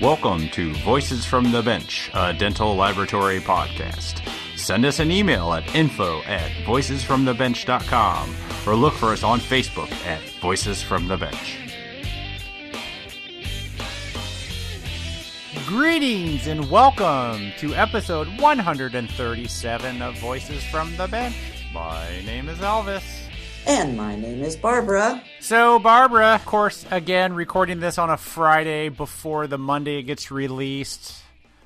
Welcome to Voices from the Bench, a dental laboratory podcast. Send us an email at info@voicesfromthebench.com or look for us on Facebook at Voices from the Bench. Greetings and welcome to episode 137 of Voices from the Bench. My name is Elvis. And my name is Barbara. So, Barbara, of course, again, recording this on a Friday before the Monday it gets released.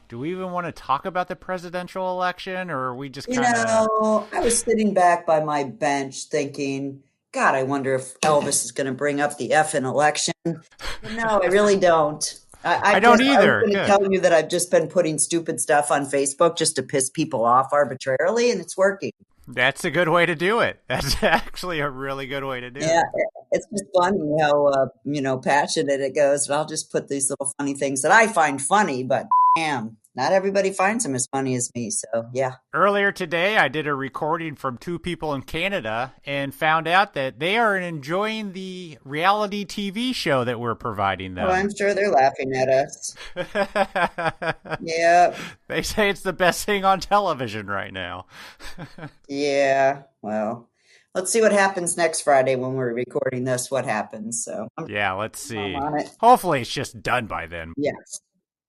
Do we even want to talk about the presidential election, or are we just kind of... I was sitting back by my bench thinking, God, I wonder if Elvis is going to bring up the effing election. No, I really don't. I don't either. I was going to tell you that I've just been putting stupid stuff on Facebook just to piss people off arbitrarily, and it's working. That's a good way to do it. That's actually a really good way to do it. Yeah, it's just funny how, passionate it goes. But I'll just put these little funny things that I find funny, but damn, not everybody finds them as funny as me. So, yeah. Earlier today, I did a recording from two people in Canada and found out that they are enjoying the reality TV show that we're providing them. Oh, I'm sure they're laughing at us. Yeah. They say it's the best thing on television right now. Yeah, well, let's see what happens next Friday when we're recording this, what happens. So yeah, let's see. Hopefully it's just done by then. Yes,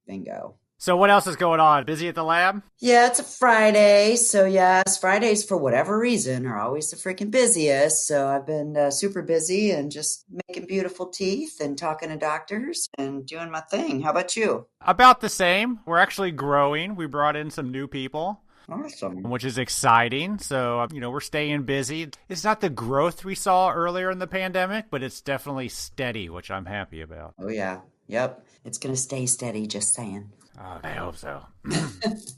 bingo. So what else is going on? Busy at the lab? Yeah, it's a Friday. So yes, Fridays for whatever reason are always the freaking busiest. So I've been super busy and just making beautiful teeth and talking to doctors and doing my thing. How about you? About the same. We're actually growing. We brought in some new people. Awesome. Which is exciting. So, we're staying busy. It's not the growth we saw earlier in the pandemic, but it's definitely steady, which I'm happy about. Oh, yeah. Yep. It's going to stay steady, just saying. I hope so.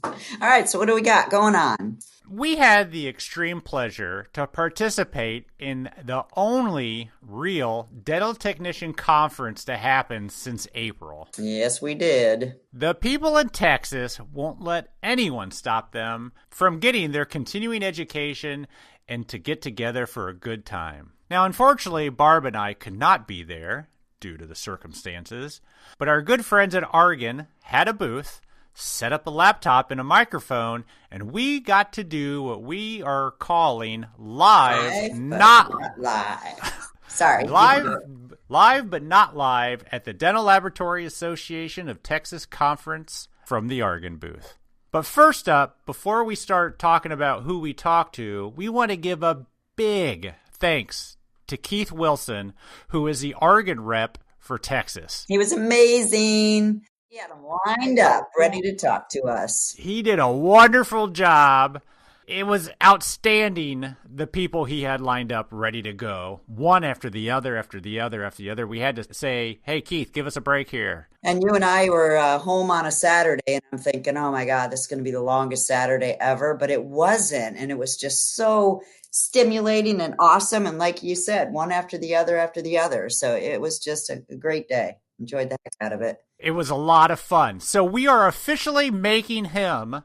All right. So what do we got going on? We had the extreme pleasure to participate in the only real dental technician conference to happen since April. Yes, we did. The people in Texas won't let anyone stop them from getting their continuing education and to get together for a good time. Now, unfortunately, Barb and I could not be there due to the circumstances, but our good friends at Argon had a booth, set up a laptop and a microphone, and we got to do what we are calling live not live. Sorry. Live but not live at the Dental Laboratory Association of Texas Conference from the Argon booth. But first up, before we start talking about who we talked to, we want to give a big thanks to Keith Wilson, who is the Argon rep for Texas. He was amazing. He had them lined up, ready to talk to us. He did a wonderful job. It was outstanding, the people he had lined up ready to go, one after the other, after the other, after the other. We had to say, hey, Keith, give us a break here. And you and I were home on a Saturday, and I'm thinking, oh, my God, this is going to be the longest Saturday ever. But it wasn't, and it was just so stimulating and awesome. And like you said, one after the other after the other. So it was just a great day. Enjoyed the heck out of it. It was a lot of fun. So we are officially making him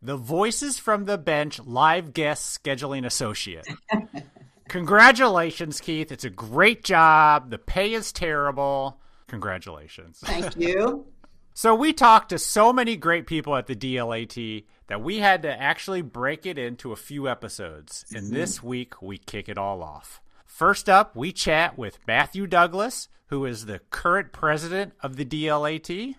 the Voices from the Bench live guest scheduling associate. Congratulations, Keith. It's a great job. The pay is terrible. Congratulations. Thank you. So we talked to so many great people at the DLAT that we had to actually break it into a few episodes. And this week, we kick it all off. First up, we chat with Matthew Douglas, who is the current president of the DLAT.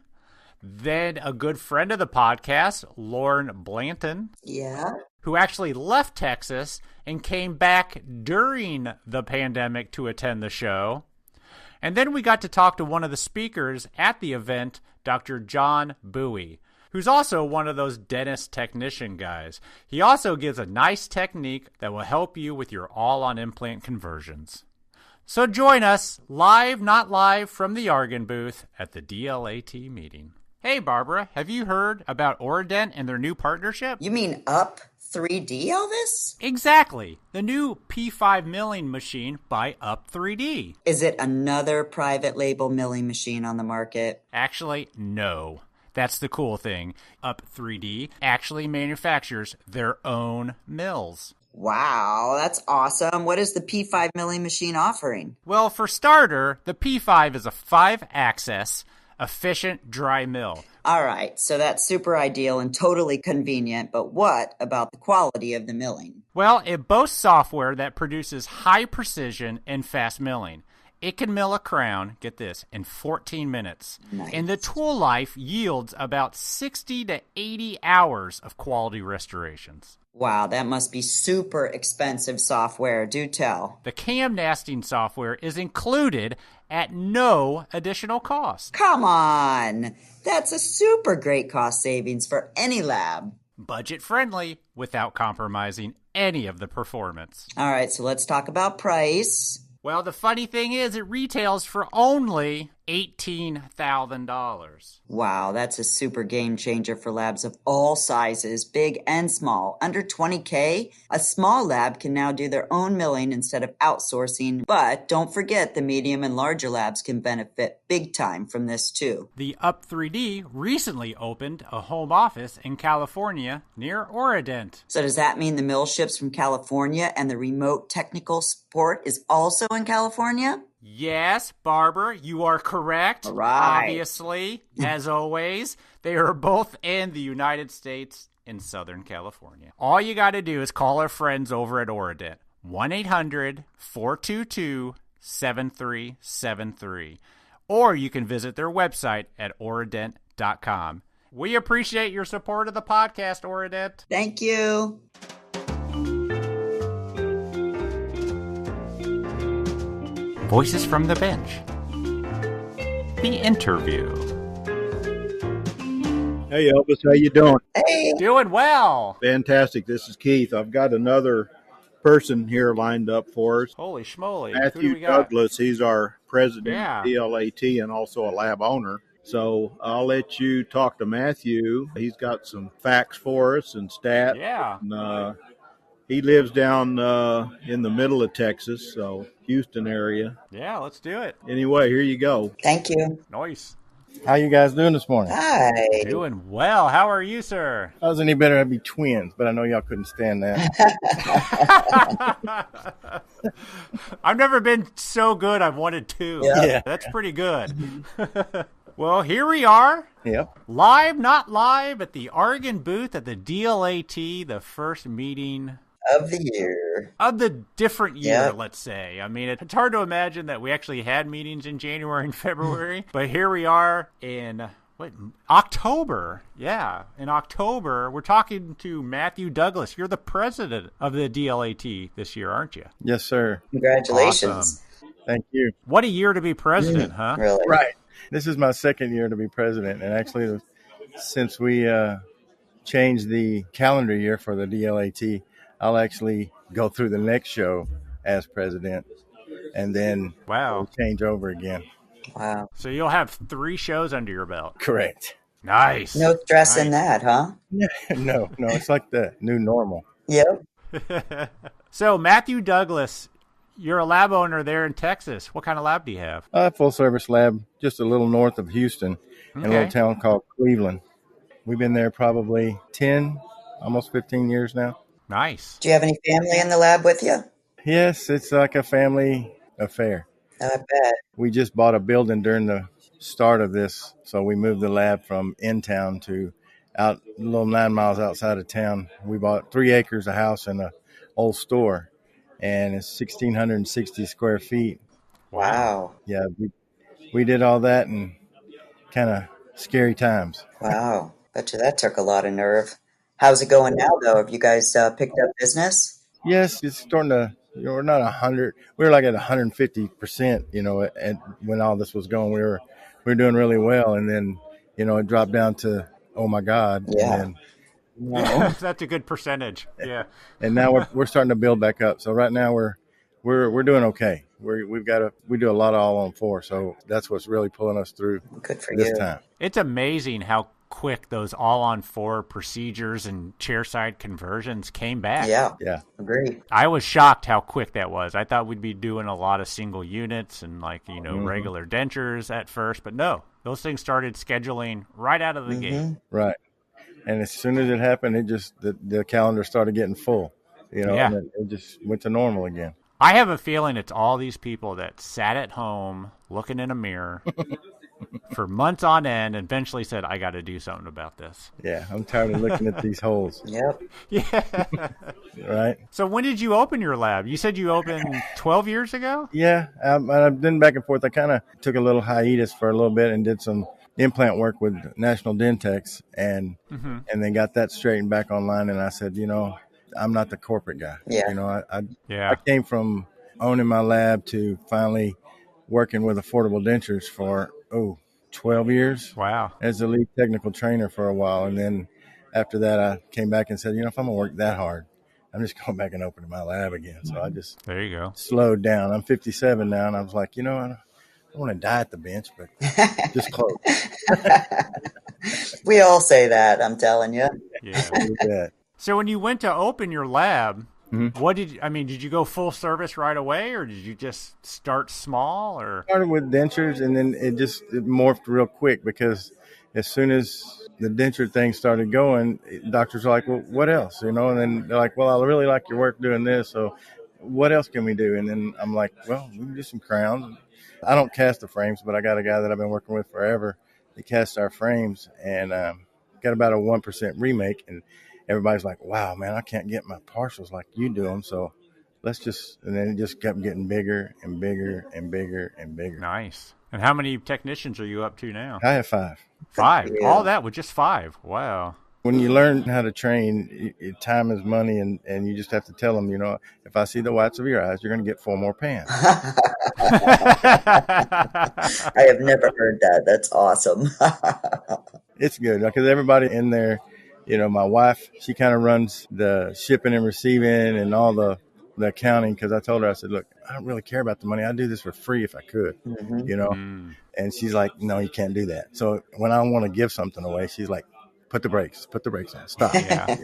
Then a good friend of the podcast, Lauren Blanton. Yeah. Who actually left Texas and came back during the pandemic to attend the show. And then we got to talk to one of the speakers at the event, Dr. John Buie, who's also one of those dentist technician guys. He also gives a nice technique that will help you with your all-on-implant conversions. So join us, live, not live, from the Argon booth at the DLAT meeting. Hey, Barbara, have you heard about Oradent and their new partnership? You mean Up 3D, Elvis? Exactly. The new P5 milling machine by Up 3D. Is it another private label milling machine on the market? Actually, no. That's the cool thing. Up 3D actually manufactures their own mills. Wow, that's awesome. What is the P5 milling machine offering? Well, for starter, the P5 is a 5-axis efficient dry mill. All right, so that's super ideal and totally convenient, but what about the quality of the milling? Well, it boasts software that produces high precision and fast milling. It can mill a crown, get this, in 14 minutes. Nice. And the tool life yields about 60 to 80 hours of quality restorations. Wow, that must be super expensive software. Do tell. The cam nasting software is included at no additional cost. Come on! That's a super great cost savings for any lab. Budget friendly without compromising any of the performance. All right, so let's talk about price. Well, the funny thing is it retails for only $18,000. Wow, that's a super game changer for labs of all sizes, big and small. Under $20K, a small lab can now do their own milling instead of outsourcing. But don't forget the medium and larger labs can benefit big time from this too. The Up3D recently opened a home office in California near Oradent. So does that mean the mill ships from California and the remote technical support is also in California? Yes, Barbara, you are correct. All right. Obviously, as always, they are both in the United States in Southern California. All you got to do is call our friends over at Oradent, 1-800-422-7373. Or you can visit their website at oradent.com. We appreciate your support of the podcast, Oradent. Thank you. Voices from the Bench. The interview. Hey Elvis, how you doing? Hey. Doing well. Fantastic. This is Keith. I've got another person here lined up for us. Holy schmoly. Who do Matthew we got? Douglas. He's our president Yeah. of DLAT and also a lab owner. So I'll let you talk to Matthew. He's got some facts for us and stats. Yeah. And, he lives down in the middle of Texas, so Houston area. Yeah, let's do it. Anyway, here you go. Thank you. Nice. How you guys doing this morning? Hi. Doing well. How are you, sir? If I was any better, I'd be twins, but I know y'all couldn't stand that. I've never been so good I've wanted two. Yeah. That's pretty good. Well, here we are. Yep. Live, not live, at the Oregon booth at the DLAT, the first meeting Of the year. of the different year, Yeah. let's say. I mean, it's hard to imagine that we actually had meetings in January and February, but here we are in October. Yeah, in October. We're talking to Matthew Douglas. You're the president of the DLAT this year, aren't you? Yes, sir. Congratulations. Awesome. Thank you. What a year to be president, huh? Really? Right. This is my second year to be president, and actually, since we changed the calendar year for the DLAT, I'll actually go through the next show as president, and then Wow. we'll change over again. Wow. So you'll have 3 shows under your belt. Correct. Nice. No stress in Nice. that, huh? No, it's like the new normal. Yep. So, Matthew Douglas, you're a lab owner there in Texas. What kind of lab do you have? Full service lab, just a little north of Houston, in a Okay. little town called Cleveland. We've been there probably 10, almost 15 years now. Nice. Do you have any family in the lab with you? Yes, it's like a family affair. I bet. We just bought a building during the start of this, so we moved the lab from in town to out a little 9 miles outside of town. We bought 3 acres, a house, and a old store, and it's 1,660 square feet. Wow. Yeah, we did all that in kind of scary times. Wow. Bet you that took a lot of nerve. How's it going now, though? Have you guys picked up business? Yes, it's starting to. We're not 100. We were like at 150%. When all this was going, we were doing really well, and then it dropped down to oh my God. Yeah. And then, That's a good percentage. Yeah. and now we're starting to build back up. So right now we're doing okay. We do a lot of all on 4, so that's what's really pulling us through Good for this you. time. It's amazing how quick those all-on-4 procedures and chairside conversions came back. Yeah. Yeah. Agree. I was shocked how quick that was. I thought we'd be doing a lot of single units and regular dentures at first, but no. Those things started scheduling right out of the gate. Right. And as soon as it happened, it just the calendar started getting full. Yeah. And it just went to normal again. I have a feeling it's all these people that sat at home looking in a mirror for months on end, and eventually said, I got to do something about this. Yeah, I'm tired of looking at these holes. Yep. Yeah. Right. So when did you open your lab? You said you opened 12 years ago? Yeah, I've been back and forth. I kind of took a little hiatus for a little bit and did some implant work with National Dentex and then got that straightened back online. And I said, I'm not the corporate guy. Yeah. I came from owning my lab to finally working with affordable dentures for 12 years. Wow. As the lead technical trainer for a while. And then after that, I came back and said, if I'm going to work that hard, I'm just going back and opening my lab again. So I just there you go. Slowed down. I'm 57 now, and I was like, I don't want to die at the bench, but just close. We all say that, I'm telling you. Yeah. So when you went to open your lab, did you go full service right away, or did you just start small? Or started with dentures, and then it morphed real quick because as soon as the denture thing started going, doctors are like, well, what else? And then they're like, well, I really like your work doing this, so what else can we do? And then I'm like, well, we can do some crowns. I don't cast the frames, but I got a guy that I've been working with forever. He casts our frames, and got about a 1% remake, and everybody's like, wow, man, I can't get my partials like you do them, so and then it just kept getting bigger and bigger and bigger and bigger. Nice. And how many technicians are you up to now? I have 5. 5? Yeah. All that with just 5? Wow. When you learn how to train, time is money, and you just have to tell them, if I see the whites of your eyes, you're going to get 4 more pans. I have never heard that. That's awesome. It's good because everybody in there, my wife, she kind of runs the shipping and receiving and all the accounting, because I told her, I said, look, I don't really care about the money. I'd do this for free if I could, And she's like, no, you can't do that. So when I want to give something away, she's like, put the brakes on, stop. Yeah.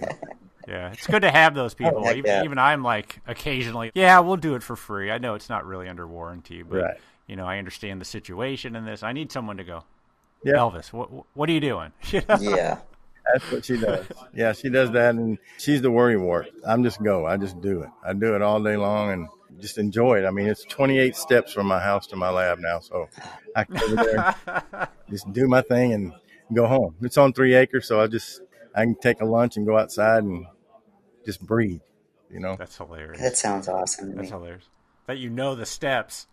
Yeah, it's good to have those people. Even I'm like occasionally, we'll do it for free. I know it's not really under warranty, but right. I understand the situation in this. I need someone to go, yeah. Elvis, what are you doing? Yeah. That's what she does. Yeah, she does that, and she's the worry wart. I just do it. I do it all day long and just enjoy it. I mean, it's 28 steps from my house to my lab now, so I can go over there, just do my thing and go home. It's on 3 acres, so I can take a lunch and go outside and just breathe, That's hilarious. That sounds awesome to me. That's hilarious. That the steps.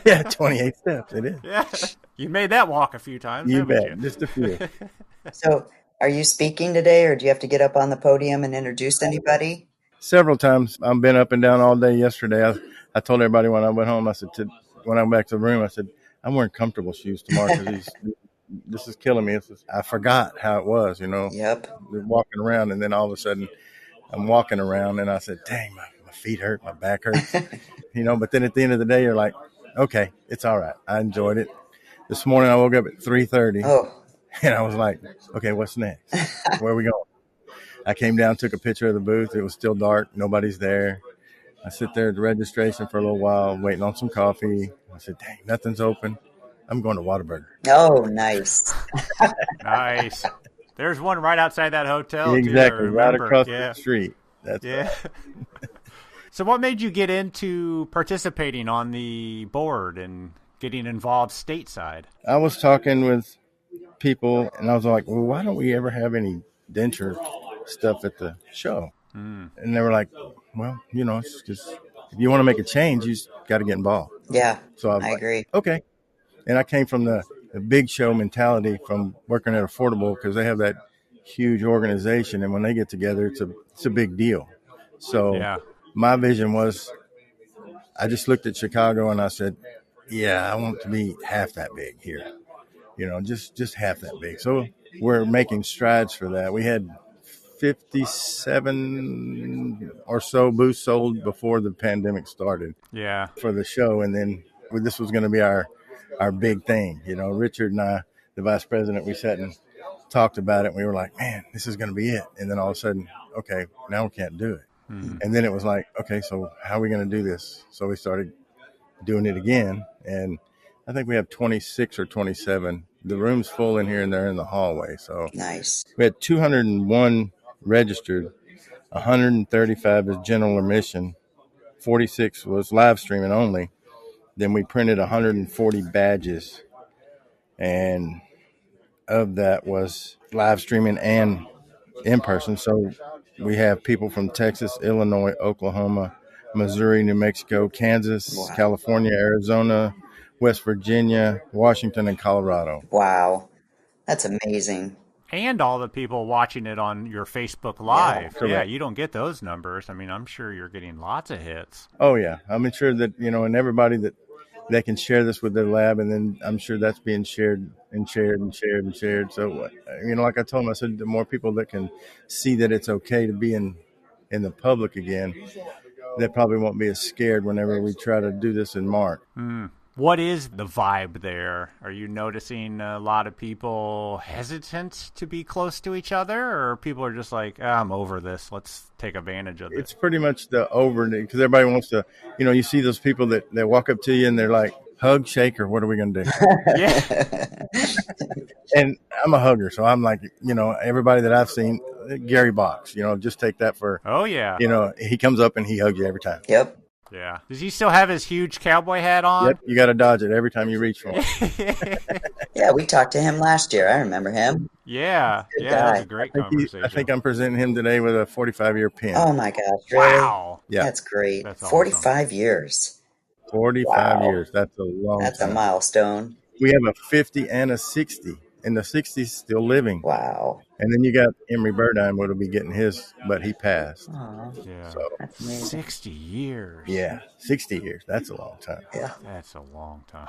Yeah, 28 steps, it is. Yeah, you made that walk a few times, you haven't bet. you? Just a few. So are you speaking today, or do you have to get up on the podium and introduce anybody? Several times. I've been up and down all day yesterday. I told everybody when I went home, I said, when I went back to the room, I said, I'm wearing comfortable shoes tomorrow because this is killing me. I forgot how it was, Yep. Walking around, and then all of a sudden I'm walking around and I said, dang, my feet hurt, my back hurts, but then at the end of the day, you're like, okay, it's all right. I enjoyed it. This morning I woke up at 3:30. Oh. And I was like, okay, what's next? Where are we going? I came down, took a picture of the booth. It was still dark. Nobody's there. I sit there at the registration for a little while, waiting on some coffee. I said, dang, nothing's open. I'm going to Whataburger. Oh, nice. Nice. There's one right outside that hotel. Exactly, right across the street. That's right. So what made you get into participating on the board and getting involved stateside? I was talking with people, and I was like, well, why don't we ever have any denture stuff at the show? And they were like, well, it's just, if you want to make a change, you just got to get involved. Yeah, so I agree. Okay. And I came from the big show mentality from working at Affordable, because they have that huge organization, and when they get together, it's a big deal. So my vision was, I just looked at Chicago and I said, I want it to be half that big here. Just half that big. So we're making strides for that. We had 57 or so booths sold before the pandemic started. Yeah. For the show, and then this was going to be our big thing. Richard and I, the vice president, we sat and talked about it. And we were like, man, this is going to be it. And then all of a sudden, okay, now we can't do it. And then it was like, okay, so how are we going to do this? So we started doing it again, and I think we have 26 or 27. The room's full in here, and they're in the hallway. So nice. We had 201 registered, 135 is general admission, 46 was live streaming only. Then we printed 140 badges, and of that was live streaming and in person. So we have people from Texas, Illinois, Oklahoma, Missouri, New Mexico, Kansas, California, Arizona, West Virginia, Washington, and Colorado. Wow. That's amazing. And all the people watching it on your Facebook Live. Yeah, you don't get those numbers. I mean, I'm sure you're getting lots of hits. Oh, yeah. I'm sure that, and everybody that they can share this with their lab, and then I'm sure that's being shared and shared and shared and shared. So, like I told them, I said, the more people that can see that it's okay to be in the public again, they probably won't be as scared whenever we try to do this in March. What is the vibe there? Are you noticing a lot of people hesitant to be close to each other, or people are just like, I'm over this, let's take advantage of it? It's pretty much the over, because everybody wants to, you see those people that walk up to you and they're like, hug, shake, or what are we going to do? Yeah. And I'm a hugger, so I'm like, everybody that I've seen, Gary Box, just take that for, oh, yeah. He comes up and he hugs you every time. Yep. Yeah. Does he still have his huge cowboy hat on? Yep. You got to dodge it every time you reach for him. Yeah, we talked to him last year. I remember him. Yeah. Good Yeah, guy. that was a great conversation. I think I'm presenting him today with a 45-year pin. Oh, my gosh. Really? Wow. Yeah. That's great. That's awesome. 45 years. 45 years. That's a long That's time. a milestone. We have a 50 and a 60, and the 60's still living. Wow. And then you got Emery Burdine, what'll be getting his, but he passed. Aww. Yeah. So, That's amazing. 60 years. yeah, 60 years. That's a long time. Yeah. That's a long time.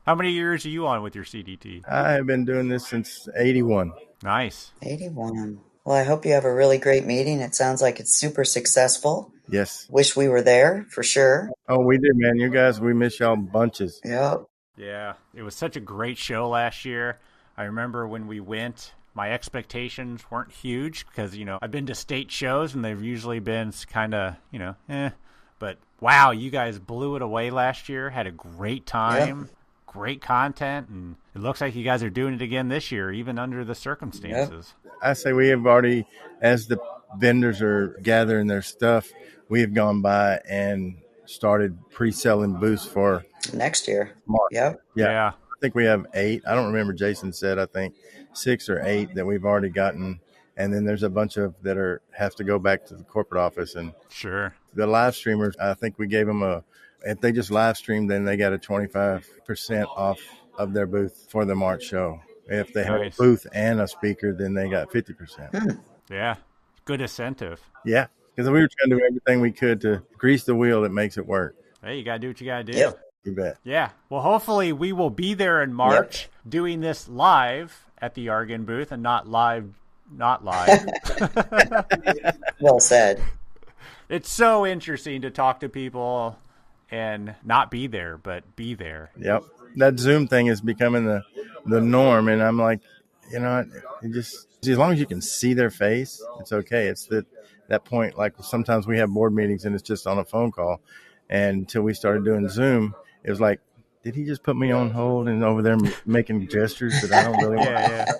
How many years are you on with your CDT? I have been doing this since 81. Nice. 81. Well, I hope you have a really great meeting. It sounds like it's super successful. Yes. Wish we were there for sure. Oh, we do, man. You guys, we miss y'all bunches. Yep. Yeah. It was such a great show last year. I remember when we went, my expectations weren't huge because, I've been to state shows and they've usually been kind of, But, wow, you guys blew it away last year. Had a great time. Yep. Great content. And it looks like you guys are doing it again this year, even under the circumstances. Yep. I say we have already, as the vendors are gathering their stuff, we have gone by and started pre-selling booths for next year. March. Yep. Yeah. I think we have 8. I don't remember. Jason said, I think 6 or 8 that we've already gotten. And then there's a bunch of that have to go back to the corporate office. And sure. The live streamers, I think we gave them if they just live streamed, then they got a 25% off of their booth for the March show. If they have a booth and a speaker, then they got 50%. Yeah. Good incentive. Yeah. Because we were trying to do everything we could to grease the wheel that makes it work. Hey, you got to do what you got to do. Yep. You bet. Yeah. Well, hopefully we will be there in March doing this live at the Argon booth and not live. Well said. It's so interesting to talk to people and not be there, but be there. Yep. That Zoom thing is becoming the norm. And I'm like, just as long as you can see their face, it's okay. It's that point, like sometimes we have board meetings and it's just on a phone call. And until we started doing Zoom, it was like, did he just put me on hold and over there making gestures that I don't really want? Yeah.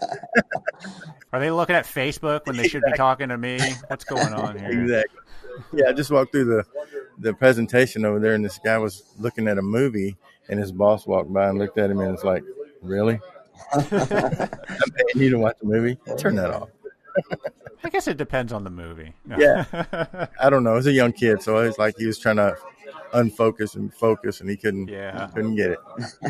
Are they looking at Facebook when they should be talking to me? What's going on here? Exactly. Yeah, I just walked through the presentation over there, and this guy was looking at a movie, and his boss walked by and looked at him, and it's like, really? I'm paying you to watch a movie? Turn that off. I guess it depends on the movie. No. Yeah. I don't know. It was a young kid, so it was like he was trying to unfocus and focus, and he couldn't get it.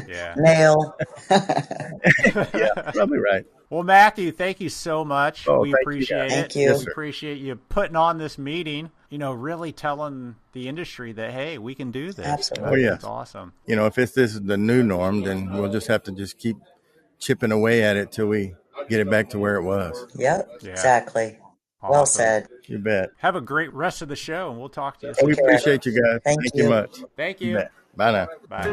Yeah. Nail. Yeah, probably right. Well, Matthew, thank you so much. We appreciate it. Thank you. We appreciate you putting on this meeting, really telling the industry that, hey, we can do this. Absolutely. Oh, yeah. That's awesome. If this is the new norm, then we'll just have to just keep chipping away at it till we get it back to where it was. Yep, exactly. Awesome. Well said. You bet. Have a great rest of the show, and we'll talk to you soon. We appreciate you guys. Thank you. Much. Thank you. Bye now. Bye.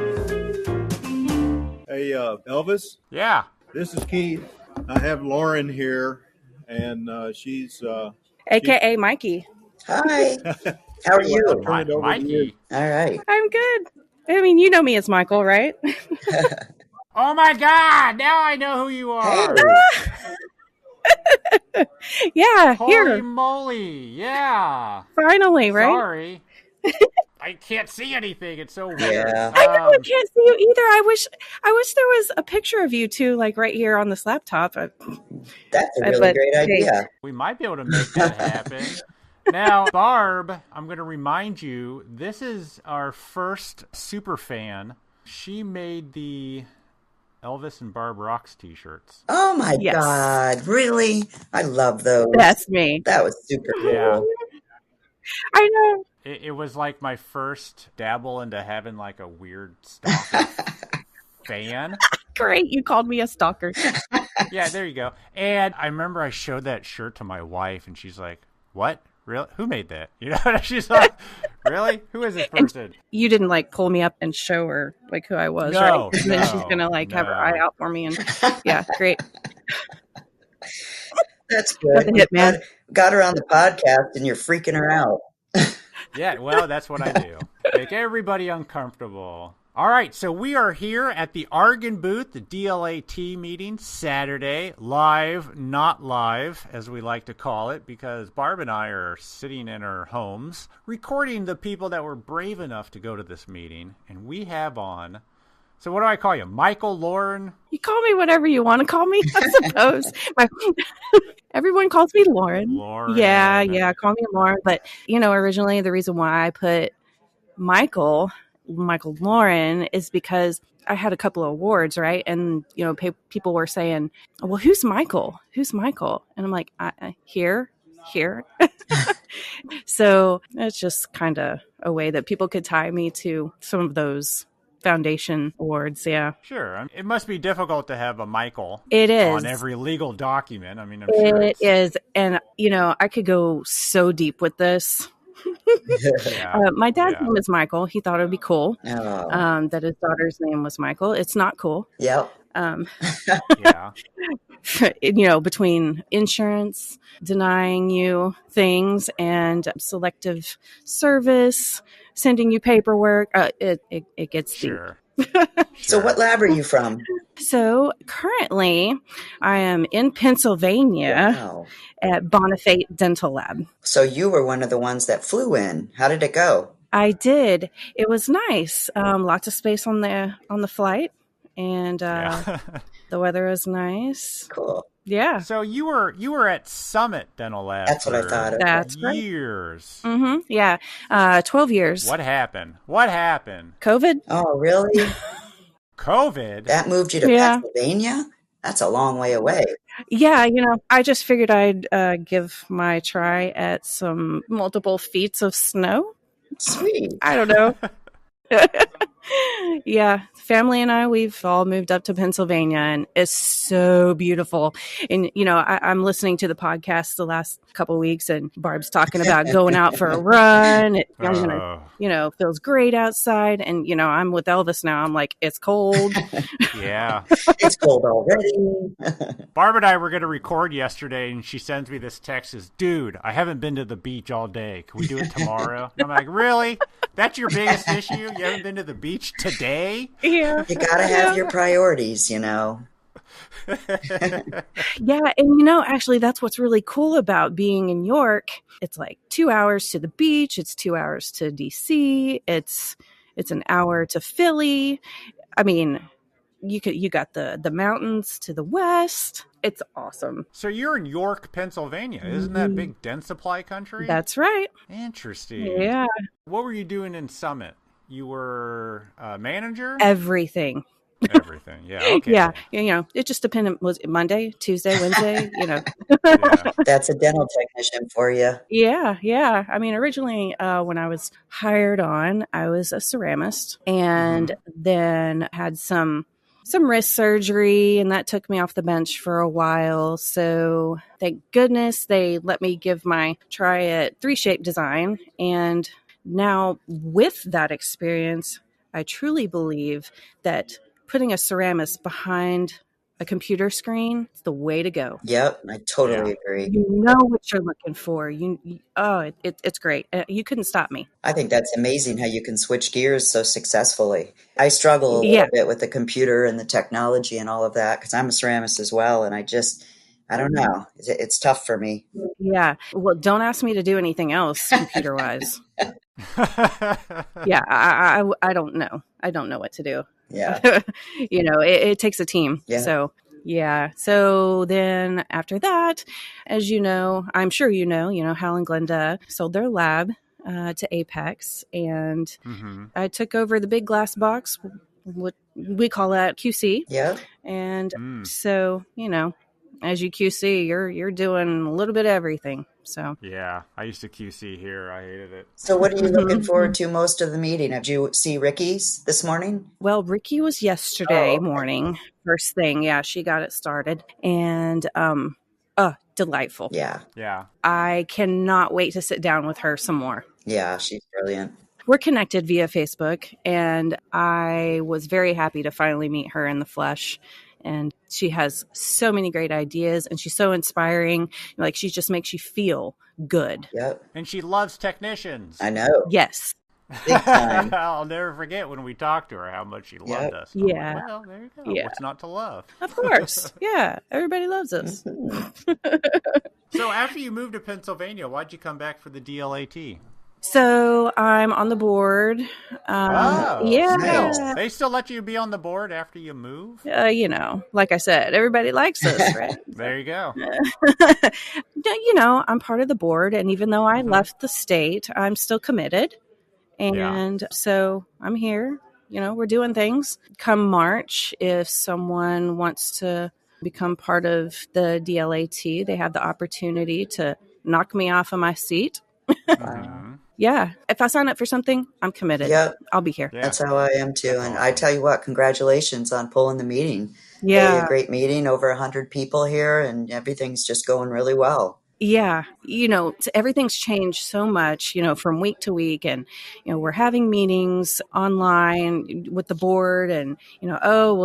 Hey, Elvis. Yeah. This is Keith. I have Lauren here, and she's AKA Mikey. Hi. How are you? Mikey. All right. I'm good. I mean, you know me as Michael, right? Oh my God! Now I know who you are. Yeah, Holy here. moly! Yeah. Finally, right? Sorry. I can't see anything. It's so weird. Yeah. I know I can't see you either. I wish there was a picture of you too, like right here on this laptop. That's a really great idea. We might be able to make that happen. Now, Barb, I'm going to remind you, this is our first super fan. She made the Elvis and Barb Rocks t-shirts. Oh my God. Really? I love those. That's me. That was super cool. Yeah. I know. It was like my first dabble into having like a weird stalker fan. Great. You called me a stalker. Yeah, there you go. And I remember I showed that shirt to my wife and she's like, what? Really? Who made that? You know, she's like, really? Who is this person? And you didn't like pull me up and show her like who I was, no, right? And then no, she's gonna like have her eye out for me, and yeah, great. That's good. Got her on the podcast, and you're freaking her out. Yeah, well, that's what I do. Make everybody uncomfortable. All right, so we are here at the Argon booth, the DLAT meeting, Saturday, live, not live, as we like to call it, because Barb and I are sitting in our homes, recording the people that were brave enough to go to this meeting, and we have on, so what do I call you, Michael, Lauren? You call me whatever you want to call me, I suppose. Everyone calls me Lauren. Lauren. Yeah, call me Lauren, but, originally the reason why I put Michael Lauren is because I had a couple of awards, right? And, people were saying, well, who's Michael? And I'm like, here. So it's just kind of a way that people could tie me to some of those foundation awards. Yeah. Sure. It must be difficult to have a Michael. It is. On every legal document. I mean, I'm sure it is. And, I could go so deep with this. My dad's name is Michael. He thought it would be cool that his daughter's name was Michael. It's not cool. Yep. Between insurance denying you things and selective service sending you paperwork, it gets sure. deep. So what lab are you from? So currently I am in Pennsylvania at Bonifate Dental Lab. So you were one of the ones that flew in. How did it go? I did. It was nice. Lots of space on the flight, and the weather was nice. Cool. Yeah. So you were at Summit Dental Lab. That's what I thought. That's years. Right. Mm-hmm. Yeah. 12 years. What happened? COVID. Oh, really? COVID? That moved you to Pennsylvania? That's a long way away. Yeah, I just figured I'd give my try at some multiple feet of snow. Sweet. I don't know. Yeah, family and I, we've all moved up to Pennsylvania, and it's so beautiful. And, I'm listening to the podcast the last couple of weeks, and Barb's talking about going out for a run. It feels great outside. And, I'm with Elvis now. I'm like, it's cold. Yeah. It's cold already. Barb and I were going to record yesterday, and she sends me this text, says, dude, I haven't been to the beach all day. Can we do it tomorrow? And I'm like, really? That's your biggest issue? You haven't been to the beach today? Yeah. You got to have your priorities, Yeah. And, actually, that's what's really cool about being in York. It's like 2 hours to the beach. It's 2 hours to DC. It's an hour to Philly. I mean, you got the mountains to the west. It's awesome. So you're in York, Pennsylvania. Isn't that big Dentsply country? That's right. Interesting. Yeah. What were you doing in Summit? You were a manager? Everything. Everything. Yeah. Okay. Yeah. It just depended. Was it Monday, Tuesday, Wednesday? Yeah. That's a dental technician for you. Yeah. I mean, originally, when I was hired on, I was a ceramist, and then had some wrist surgery, and that took me off the bench for a while. So thank goodness they let me give my try at 3Shape design. And now with that experience, I truly believe that putting a ceramist behind a computer screen is the way to go. Yep, I totally agree. You know what you're looking for. It's great. You couldn't stop me. I think that's amazing how you can switch gears so successfully. I struggle a little bit with the computer and the technology and all of that because I'm a ceramist as well, and I don't know. It's tough for me. Yeah. Well, don't ask me to do anything else computer wise. Yeah. I don't know. I don't know what to do. Yeah. It takes a team. Yeah. So, yeah. So then after that, as you know, I'm sure Hal and Glenda sold their lab to Apex, and I took over the big glass box. What we call that QC. Yeah. And so, as you QC, you're doing a little bit of everything. So yeah, I used to QC here. I hated it. So what are you looking forward to most of the meeting? Did you see Ricky's this morning? Well, Ricky was yesterday morning. First thing, yeah, she got it started, and delightful. Yeah. Yeah. I cannot wait to sit down with her some more. Yeah, she's brilliant. We're connected via Facebook, and I was very happy to finally meet her in the flesh. And she has so many great ideas, and she's so inspiring. Like, she just makes you feel good. Yep. And she loves technicians. I know. Yes. Big time. I'll never forget when we talked to her how much she loved us. I'm Yeah. like, well, there you go. Yeah. What's not to love? Of course. Yeah. Everybody loves us. So after you moved to Pennsylvania, why'd you come back for the DLAT? So I'm on the board. Yeah. nice. They still let you be on the board after you move? Like I said, everybody likes us, right? There you go. I'm part of the board, and even though I left the state, I'm still committed. And so I'm here. We're doing things. Come March, if someone wants to become part of the DLAT, they have the opportunity to knock me off of my seat. Yeah. If I sign up for something, I'm committed. Yep. I'll be here. Yeah. That's how I am too. And I tell you what, congratulations on pulling the meeting. Yeah. Really a great meeting, over 100 people here, and everything's just going really well. Yeah. Everything's changed so much, from week to week. And, we're having meetings online with the board, and,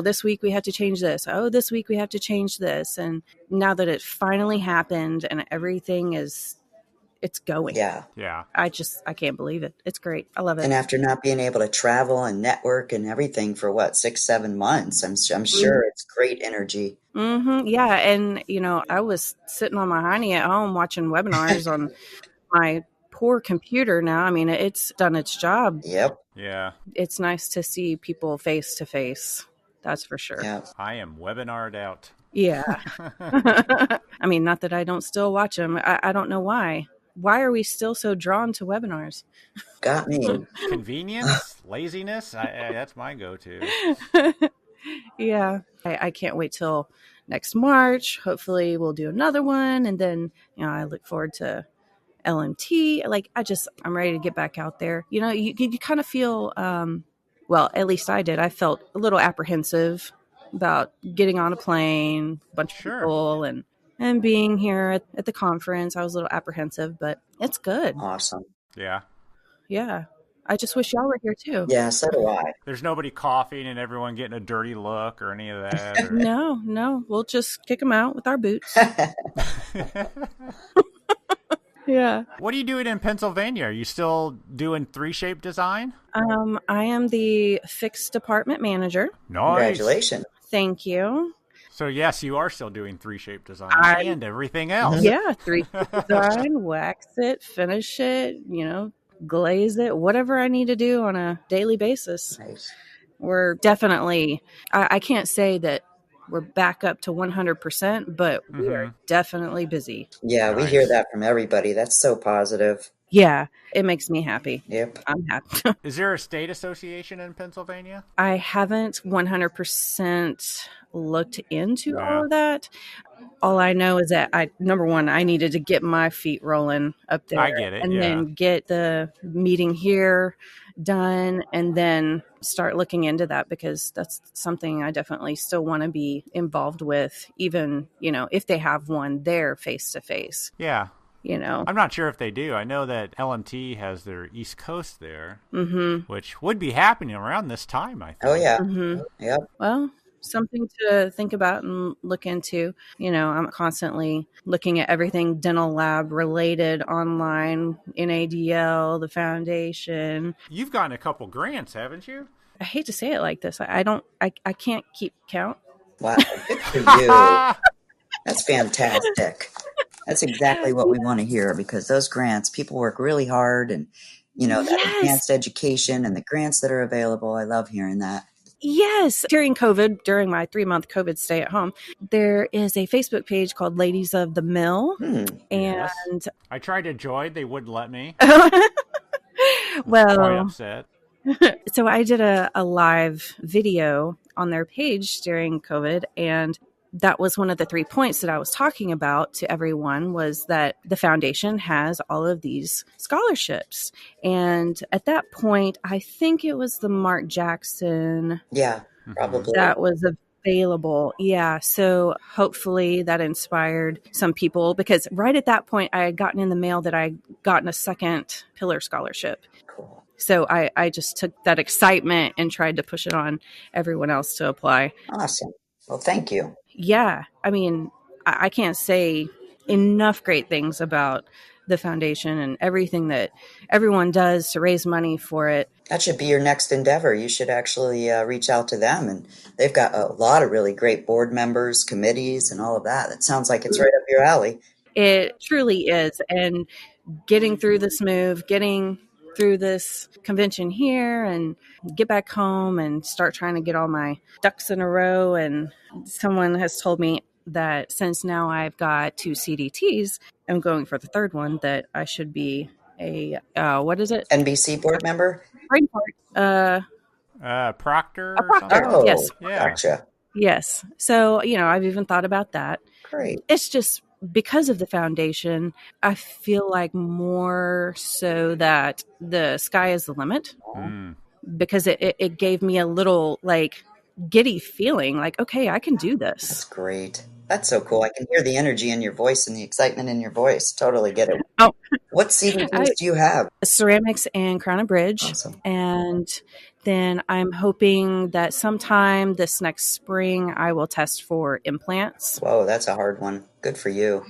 this week we have to change this. Oh, this week we have to change this. And now that it finally happened and everything it's going. Yeah. Yeah. I can't believe it. It's great. I love it. And after not being able to travel and network and everything for 6-7 months, I'm sure it's great energy. Mm-hmm. Yeah. And, I was sitting on my hiney at home watching webinars on my poor computer now. I mean, it's done its job. Yep. Yeah. It's nice to see people face to face. That's for sure. Yeah. I am webinared out. Yeah. I mean, not that I don't still watch them. I don't know why. Why are we still so drawn to webinars? Got me. Convenience, laziness. That's my go-to. Yeah. I can't wait till next March. Hopefully we'll do another one. And then, I look forward to LMT. Like, I'm ready to get back out there. You kind of feel, well, at least I did. I felt a little apprehensive about getting on a plane, a bunch of people, and being here at the conference. I was a little apprehensive, but it's good. Awesome. Yeah. Yeah. I just wish y'all were here too. Yeah, so do I. There's nobody coughing and everyone getting a dirty look or any of that. Or... No. We'll just kick them out with our boots. Yeah. What are you doing in Pennsylvania? Are you still doing 3Shape design? I am the fixed department manager. Nice. Congratulations. Thank you. So yes, you are still doing 3Shape design and everything else. Yeah, 3Shape design, wax it, finish it, glaze it, whatever I need to do on a daily basis. Nice. We're definitely, I can't say that we're back up to 100%, but we're definitely busy. Yeah, we hear that from everybody. That's so positive. Yeah, it makes me happy. Yep. I'm happy. Is there a state association in Pennsylvania? I haven't 100% looked into all of that. All I know is that number one, I needed to get my feet rolling up there. I get it. And then get the meeting here done, and then start looking into that, because that's something I definitely still want to be involved with, even, if they have one there face to face. Yeah. I'm not sure if they do. I know that LMT has their East Coast there, which would be happening around this time, I think. Oh, yeah. Yep. Well, something to think about and look into. I'm constantly looking at everything dental lab related online, NADL, the foundation. You've gotten a couple grants, haven't you? I hate to say it like this. I can't keep count. Wow. Good for you. That's fantastic. That's exactly what we want to hear, because those grants, people work really hard, and, that advanced education and the grants that are available. I love hearing that. Yes. During COVID, during my 3-month COVID stay at home, there is a Facebook page called Ladies of the Mill. And yes. I tried to join. They wouldn't let me. Well, quite upset. So I did a live video on their page during COVID, and that was one of the 3 points that I was talking about to everyone, was that the foundation has all of these scholarships. And at that point, I think it was the Mark Jackson. Yeah, probably. That was available. Yeah. So hopefully that inspired some people, because right at that point, I had gotten in the mail that I had gotten a second pillar scholarship. Cool. So I just took that excitement and tried to push it on everyone else to apply. Awesome. Well, thank you. Yeah. I mean, I can't say enough great things about the foundation and everything that everyone does to raise money for it. That should be your next endeavor. You should actually reach out to them. And they've got a lot of really great board members, committees, and all of that. That sounds like it's right up your alley. It truly is. And getting through this move, getting through this convention here, and get back home and start trying to get all my ducks in a row. And someone has told me that since now I've got 2 CDTs, I'm going for the third one, that I should be a, what is it? NBC board member? Proctor? A proctor, Oh, yes. Yeah. Gotcha. Yes. So, I've even thought about that. Great. It's just because of the foundation, I feel like more so that the sky is the limit, because it gave me a little giddy feeling like, okay, I can do this. That's great. That's so cool. I can hear the energy in your voice and the excitement in your voice. Totally get it. Oh, what CDTs do you have? Ceramics and Crown and Bridge. Awesome. And then I'm hoping that sometime this next spring, I will test for implants. Whoa, that's a hard one. Good for you.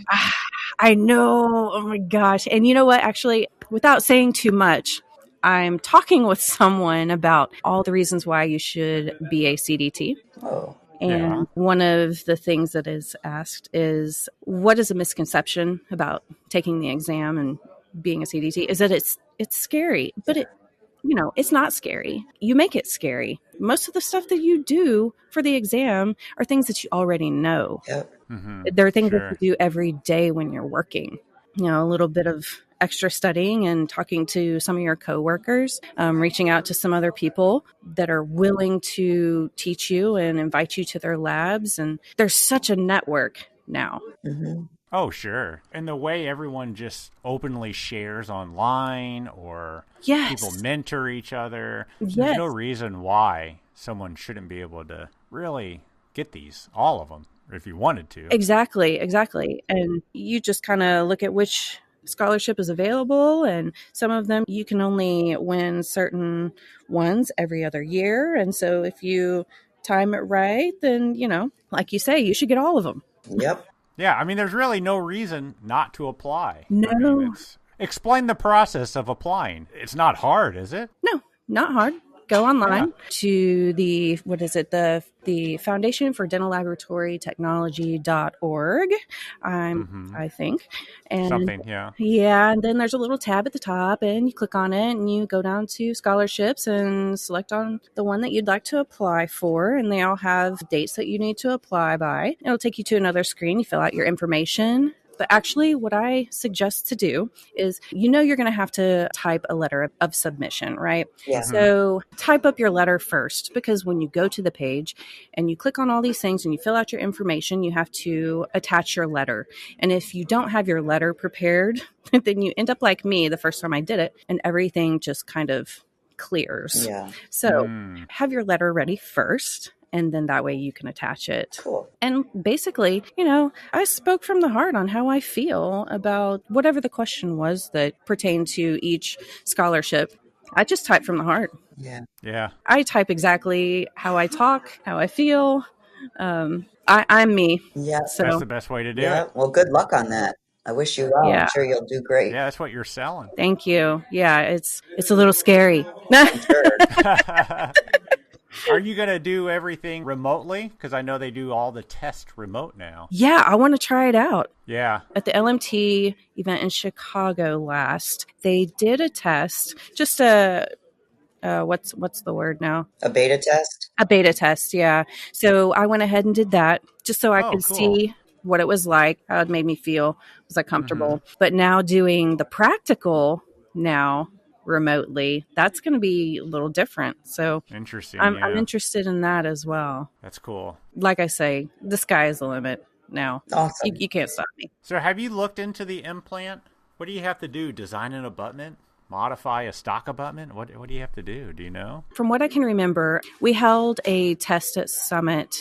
I know. Oh my gosh. And you know what? Actually, without saying too much, I'm talking with someone about all the reasons why you should be a CDT. Oh. And one of the things that is asked is, what is a misconception about taking the exam and being a CDT? Is that it's scary, but it's not scary. You make it scary. Most of the stuff that you do for the exam are things that you already know. Yep. Mm-hmm. There are things that you do every day when you're working. A little bit of extra studying and talking to some of your coworkers, reaching out to some other people that are willing to teach you and invite you to their labs. And there's such a network now. Mm-hmm. Oh, sure. And the way everyone just openly shares online, or people mentor each other, there's no reason why someone shouldn't be able to really get these, all of them, if you wanted to. Exactly. And you just kind of look at which scholarship is available, and some of them you can only win certain ones every other year. And so if you time it right, then, like you say, you should get all of them. Yep. Yeah, I mean, there's really no reason not to apply. No. I mean, explain the process of applying. It's not hard, is it? No, not hard. Go online to the Foundation for Dental Laboratory Technology.org, I think. And something, yeah. Yeah, and then there's a little tab at the top, and you click on it, and you go down to scholarships and select on the one that you'd like to apply for, and they all have dates that you need to apply by. It'll take you to another screen. You fill out your information. But actually, what I suggest to do is, you're going to have to type a letter of submission, right? Yeah. So type up your letter first, because when you go to the page and you click on all these things and you fill out your information, you have to attach your letter. And if you don't have your letter prepared, then you end up like me the first time I did it, and everything just kind of clears. Yeah. So have your letter ready first, and then that way you can attach it. Cool. And basically, I spoke from the heart on how I feel about whatever the question was that pertained to each scholarship. I just type from the heart. Yeah. Yeah. I type exactly how I talk, how I feel. I'm me. Yeah. So that's the best way to do it. Well, good luck on that. I wish you well. Yeah. I'm sure you'll do great. Yeah, that's what you're selling. Thank you. Yeah, it's a little scary. I'm sure. Are you going to do everything remotely? Because I know they do all the tests remote now. Yeah, I want to try it out. Yeah. At the LMT event in Chicago last, they did a test, just a what's the word now? A beta test? A beta test, yeah. So I went ahead and did that just so I could see what it was like, how it made me feel. Was I comfortable? Mm-hmm. But now doing the practical now remotely, that's going to be a little different. So interesting. I'm interested in that as well. That's cool. Like I say, the sky is the limit now. Awesome. You can't stop me. So have you looked into the implant? What do you have to do? Design an abutment? Modify a stock abutment? What do you have to do? Do you know? From what I can remember, we held a test at Summit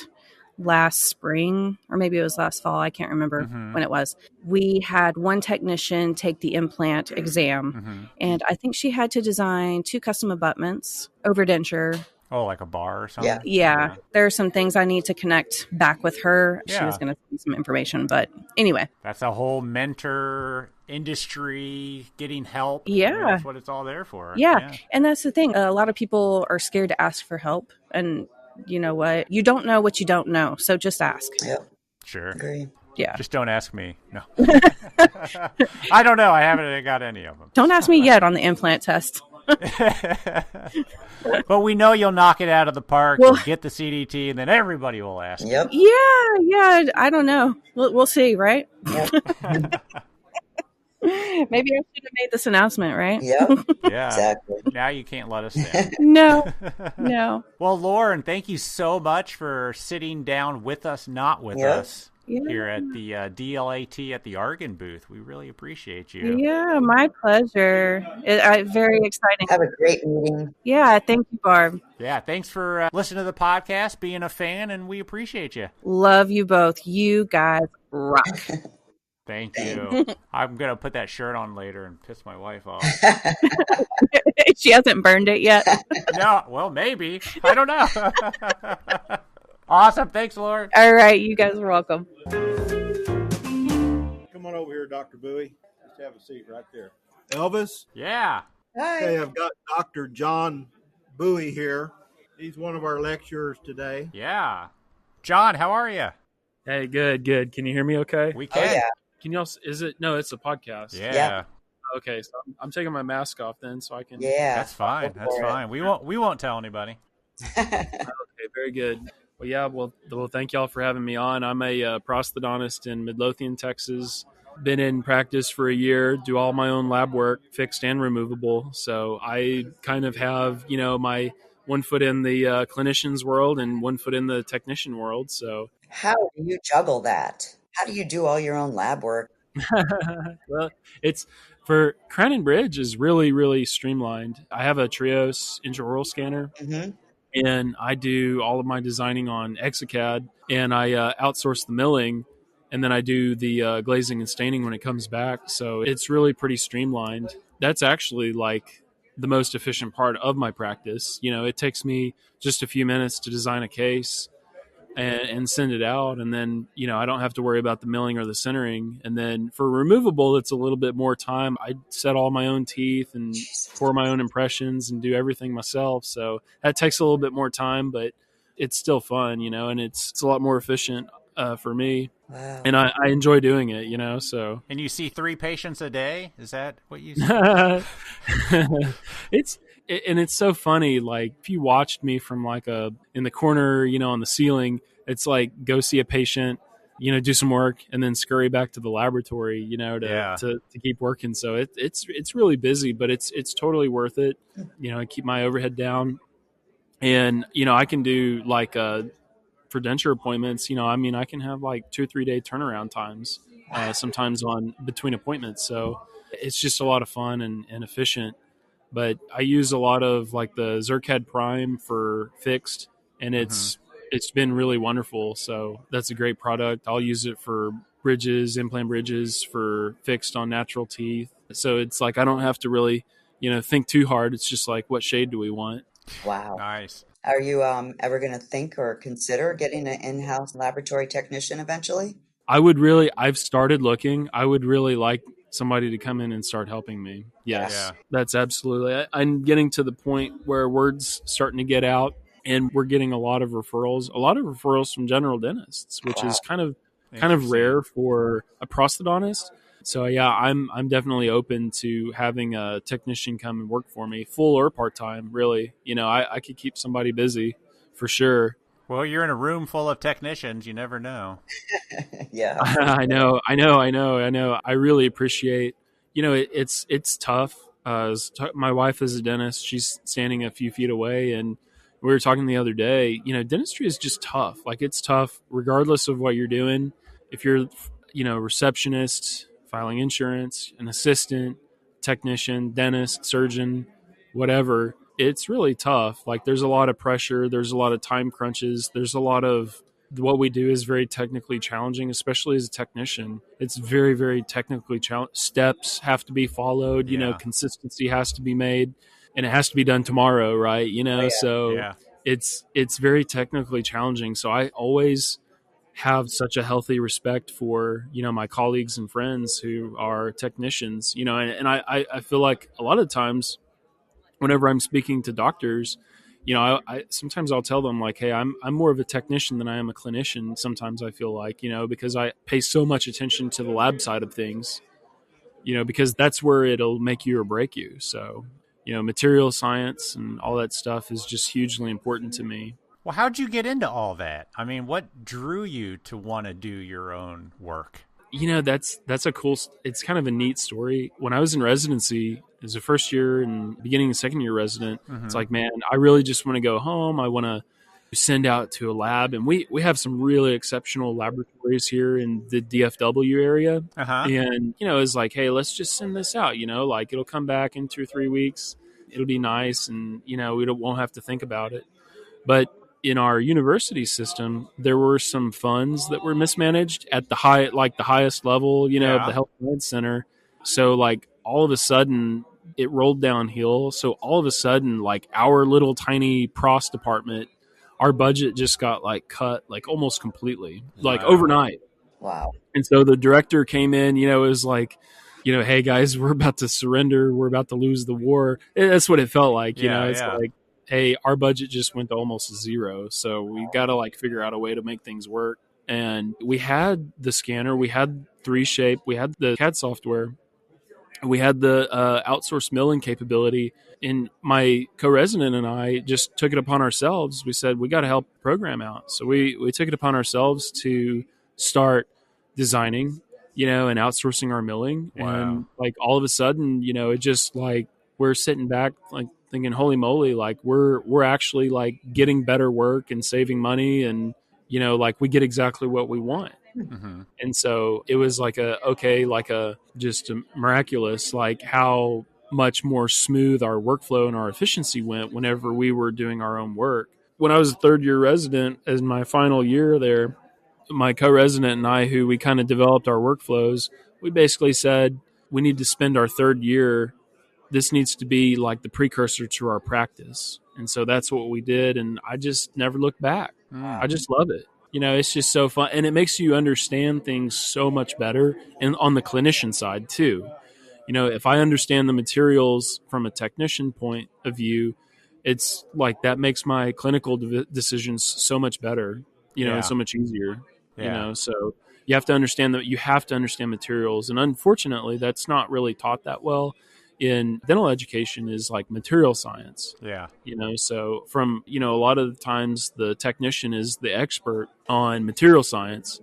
last spring, or maybe it was last fall. I can't remember when it was. We had one technician take the implant exam, and I think she had to design 2 custom abutments, overdenture. Oh, like a bar or something? Yeah. There are some things I need to connect back with her. She was going to send some information, but anyway. That's a whole mentor industry, getting help. Yeah. That's what it's all there for. Yeah. And that's the thing. A lot of people are scared to ask for help. And you know what? You don't know what you don't know. So just ask. Yep. Sure. Agree. Yeah. Just don't ask me. No. I don't know. I haven't got any of them. Don't ask me yet on the implant test. But we know you'll knock it out of the park. You'll get the CDT, and then everybody will ask. Yep. Yeah. I don't know. We'll see, right? Yep. Maybe I should have made this announcement, right? Yep. Yeah. Exactly. Now you can't let us down. No. Well, Lauren, thank you so much for sitting down with us, not with us. Here at the DLAT at the Argon booth. We really appreciate you. Yeah, my pleasure. Very exciting. Have a great meeting. Yeah, thank you, Barb. Yeah, thanks for listening to the podcast, being a fan, and we appreciate you. Love you both. You guys rock. Thank you. I'm going to put that shirt on later and piss my wife off. She hasn't burned it yet. No, well, maybe. I don't know. Awesome. Thanks, Lauren. All right. You guys are welcome. Come on over here, Dr. Buie. Just have a seat right there. Elvis? Yeah. Hi. Okay, I've got Dr. John Buie here. He's one of our lecturers today. Yeah. John, how are you? Hey, good. Can you hear me okay? We can. Oh, yeah. Can you also, no, it's a podcast. Yeah. Okay, so I'm taking my mask off then so I can. Yeah. That's fine. That's fine. We won't tell anybody. Okay, very good. Well, yeah, well, thank y'all for having me on. I'm a prosthodontist in Midlothian, Texas. Been in practice for a year, do all my own lab work, fixed and removable. So I kind of have, my one foot in the clinician's world and one foot in the technician world. So how do you juggle that? How do you do all your own lab work? Well, it's for Crown and Bridge is really, really streamlined. I have a Trios intraoral scanner. Mm-hmm. And I do all of my designing on Exocad, and I outsource the milling, and then I do the glazing and staining when it comes back. So it's really pretty streamlined. That's actually like the most efficient part of my practice. It takes me just a few minutes to design a case and send it out. And then, I don't have to worry about the milling or the centering. And then for removable, it's a little bit more time. I set all my own teeth and pour my own impressions and do everything myself. So that takes a little bit more time, but it's still fun, and it's a lot more efficient for me. Wow. And I enjoy doing it, so. And you see 3 patients a day? Is that what you see? It's so funny. Like if you watched me from in the corner, on the ceiling, it's like go see a patient, do some work and then scurry back to the laboratory, to keep working. So it's really busy, but it's totally worth it. I keep my overhead down, and I can do for denture appointments. I can have 2 or 3 day turnaround times sometimes on between appointments. So it's just a lot of fun and efficient. But I use a lot of the Zircad Prime for fixed, and it's been really wonderful. So that's a great product. I'll use it for bridges, implant bridges, for fixed on natural teeth. So it's I don't have to really, think too hard. It's just what shade do we want? Wow. Nice. Are you ever going to think or consider getting an in-house laboratory technician eventually? I've started looking. I would really like somebody to come in and start helping me. Yes, That's absolutely. I'm getting to the point where word's starting to get out And we're getting a lot of referrals from general dentists, which is kind of rare for a prosthodontist. So yeah, I'm definitely open to having a technician come and work for me, full or part-time, really. I could keep somebody busy for sure. Well, you're in a room full of technicians. You never know. Yeah. I know. I really appreciate, it's tough. My wife is a dentist. She's standing a few feet away, and we were talking the other day, dentistry is just tough. Like, it's tough regardless of what you're doing. If you're, receptionist, filing insurance, an assistant, technician, dentist, surgeon, whatever, it's really tough. Like, there's a lot of pressure. There's a lot of time crunches. There's a lot of what we do is very technically challenging, especially as a technician. It's very, very technically challenging. Steps have to be followed. Consistency has to be made, and it has to be done tomorrow, right? It's very technically challenging. So I always have such a healthy respect for my colleagues and friends who are technicians. And I feel like a lot of times whenever I'm speaking to doctors, I sometimes I'll tell them, like, hey, I'm more of a technician than I am a clinician. Sometimes I feel like, because I pay so much attention to the lab side of things, because that's where it'll make you or break you. So, material science and all that stuff is just hugely important to me. Well, how'd you get into all that? I mean, what drew you to want to do your own work? That's it's kind of a neat story. When I was in residency as a first year and beginning of second year resident, It's like, man, I really just want to go home. I want to send out to a lab. And we have some really exceptional laboratories here in the DFW area. And, it's like, hey, let's just send this out, like, it'll come back in 2 or 3 weeks. It'll be nice. And, we won't have to think about it. But in our university system, there were some funds that were mismanaged at the highest level, of the health science center. So, like, all of a sudden it rolled downhill. So all of a sudden, like, our little tiny pros department, our budget just got cut almost completely, overnight. Wow. And so the director came in, it was like, hey guys, we're about to surrender. We're about to lose the war. That's what it felt like. Like, hey, our budget just went to almost zero. So we got to figure out a way to make things work. And we had the scanner, we had 3Shape, we had the CAD software, we had the outsourced milling capability. And my co-resident and I just took it upon ourselves. We said, we got to help the program out. So we took it upon ourselves to start designing, and outsourcing our milling. Wow. And all of a sudden, it just we're sitting back thinking, holy moly, we're actually getting better work and saving money, and we get exactly what we want. And so it was just miraculous, how much more smooth our workflow and our efficiency went whenever we were doing our own work. When I was a third year resident, as my final year there, my co-resident and I, who we kind of developed our workflows, we basically said, we need to spend our third year, this needs to be the precursor to our practice. And so that's what we did. And I just never looked back. I just love it. It's just so fun. And it makes you understand things so much better. And on the clinician side too, if I understand the materials from a technician point of view, it's that makes my clinical decisions so much better, and so much easier, so you have to understand materials. And unfortunately, that's not really taught that well in dental education, is material science. So from, a lot of the times the technician is the expert on material science.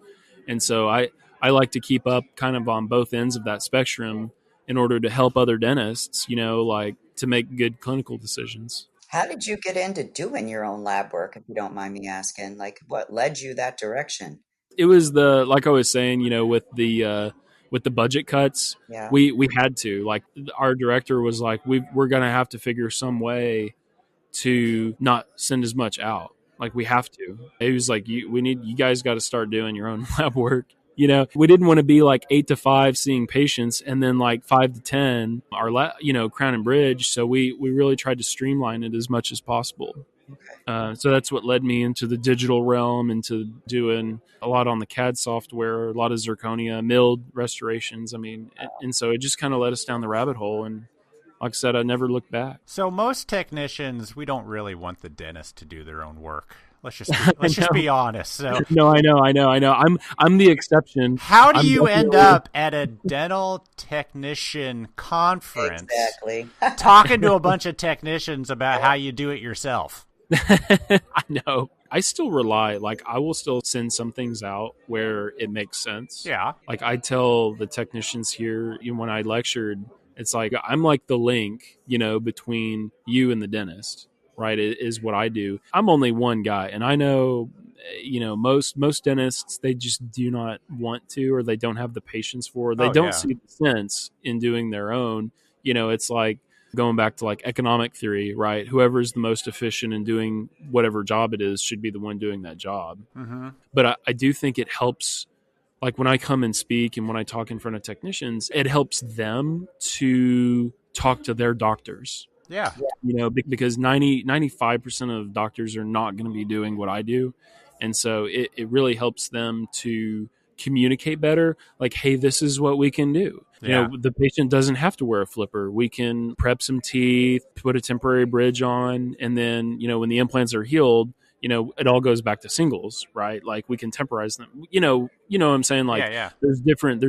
And so I like to keep up kind of on both ends of that spectrum in order to help other dentists, to make good clinical decisions. How did you get into doing your own lab work, if you don't mind me asking? What led you that direction? It was like I was saying, with the budget cuts, we had to, our director was like, we're going to have to figure some way to not send as much out. We have to. It was like, you guys got to start doing your own lab work. We didn't want to be 8 to 5 seeing patients and then 5 to 10 our Crown and Bridge. So we really tried to streamline it as much as possible. So that's what led me into the digital realm, into doing a lot on the CAD software, a lot of zirconia, milled restorations. I mean, and so it just kind of led us down the rabbit hole. And like I said, I never looked back. So most technicians, we don't really want the dentist to do their own work. Let's just be honest. So no, I know. I'm the exception. How do you end up at a dental technician conference? Exactly. Talking to a bunch of technicians about how you do it yourself? I know. I still rely, like I will still send some things out where it makes sense. Yeah. Like I tell the technicians here, when I lectured, it's like I'm like the link, between you and the dentist. Right, is what I do. I'm only one guy, and I know, most dentists, they just do not want to, or they don't have the patience for, they don't see the sense in doing their own. It's like going back to like economic theory, right? Whoever's the most efficient in doing whatever job it is should be the one doing that job. Mm-hmm. But I do think it helps. Like when I come and speak and when I talk in front of technicians, it helps them to talk to their doctors. Yeah. Because 95% of doctors are not going to be doing what I do. And so it really helps them to communicate better. Like, hey, this is what we can do. Yeah. The patient doesn't have to wear a flipper. We can prep some teeth, put a temporary bridge on. And then, when the implants are healed, it all goes back to singles, right? Like we can temporize them. You know what I'm saying? Like there's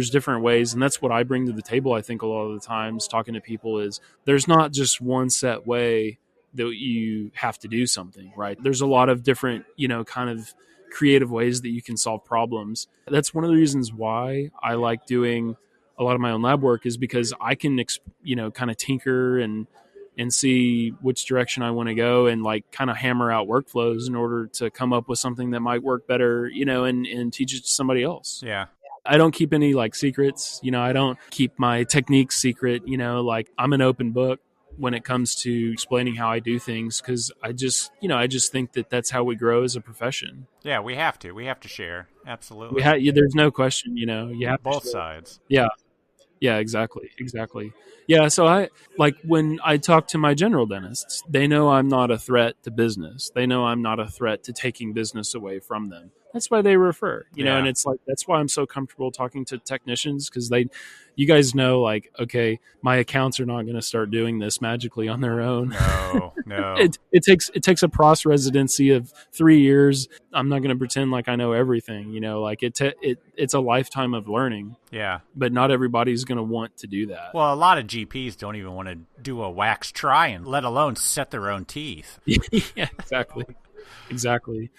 different ways. And that's what I bring to the table. I think a lot of the times talking to people is there's not just one set way that you have to do something, right? There's a lot of different, kind of creative ways that you can solve problems. That's one of the reasons why I like doing a lot of my own lab work is because I can, kind of tinker and see which direction I want to go and like kind of hammer out workflows in order to come up with something that might work better, and teach it to somebody else. Yeah. I don't keep any like secrets, I don't keep my techniques secret, like I'm an open book when it comes to explaining how I do things. Cause I just think that that's how we grow as a profession. Yeah, we have to share. Absolutely. There's no question, you have both sides. Yeah. Yeah, exactly. Yeah, so I like when I talk to my general dentists, they know I'm not a threat to business. They know I'm not a threat to taking business away from them. That's why they refer, know, and it's like that's why I'm so comfortable talking to technicians because you guys know, like, okay, my accounts are not going to start doing this magically on their own. No. It takes a pros residency of 3 years. I'm not going to pretend like I know everything, like it's a lifetime of learning. Yeah. But not everybody's going to want to do that. Well, a lot of GPs don't even want to do a wax try-in, let alone set their own teeth. Yeah, exactly.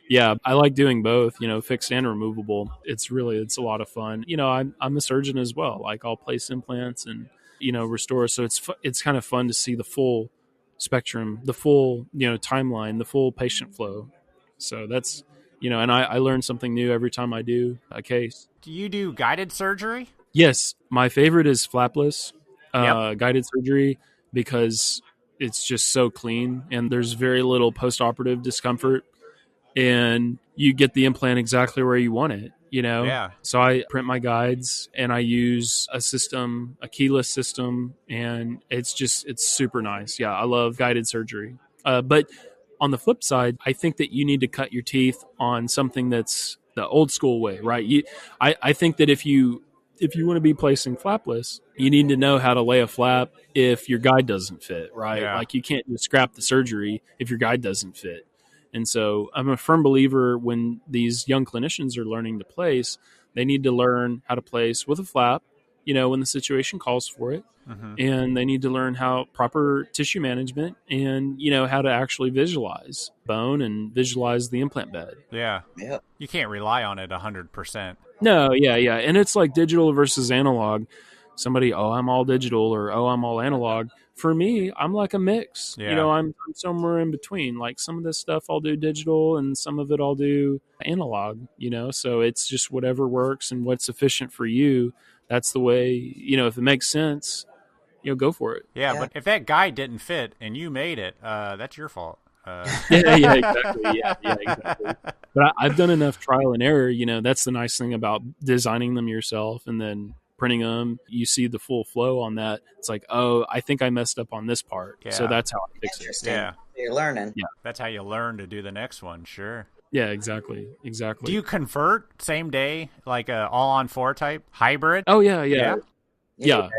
Yeah, I like doing both, fixed and removable. It's a lot of fun. I'm a surgeon as well. Like I'll place implants and, restore. So it's kind of fun to see the full spectrum, the full, timeline, the full patient flow. So that's, and I learn something new every time I do a case. Do you do guided surgery? Yes. My favorite is flapless guided surgery because it's just so clean and there's very little post-operative discomfort. And you get the implant exactly where you want it, Yeah. So I print my guides and I use a keyless system, and it's super nice. Yeah, I love guided surgery. But on the flip side, I think that you need to cut your teeth on something that's the old school way, right? I think that if you want to be placing flapless, you need to know how to lay a flap if your guide doesn't fit, right? Yeah. Like you can't just scrap the surgery if your guide doesn't fit. And so I'm a firm believer when these young clinicians are learning to place, they need to learn how to place with a flap, when the situation calls for it. Mm-hmm. And they need to learn how proper tissue management and, how to actually visualize bone and visualize the implant bed. Yeah. You can't rely on it 100%. No, yeah. And it's like digital versus analog. Somebody, I'm all digital or, I'm all analog. For me, I'm like a mix. Yeah. I'm somewhere in between. Like some of this stuff I'll do digital and some of it I'll do analog, so it's just whatever works and what's efficient for you. That's the way, if it makes sense, go for it. Yeah, but if that guide didn't fit and you made it, that's your fault. Yeah, exactly. Yeah, exactly. But I've done enough trial and error. That's the nice thing about designing them yourself and then printing them. You see the full flow on that. It's like, I think I messed up on this part. Yeah. So that's how I fix it. Yeah. You're learning. Yeah. That's how you learn to do the next one. Sure. Yeah, exactly. Do you convert same day, like a all on 4 type hybrid? Oh, yeah. Wow.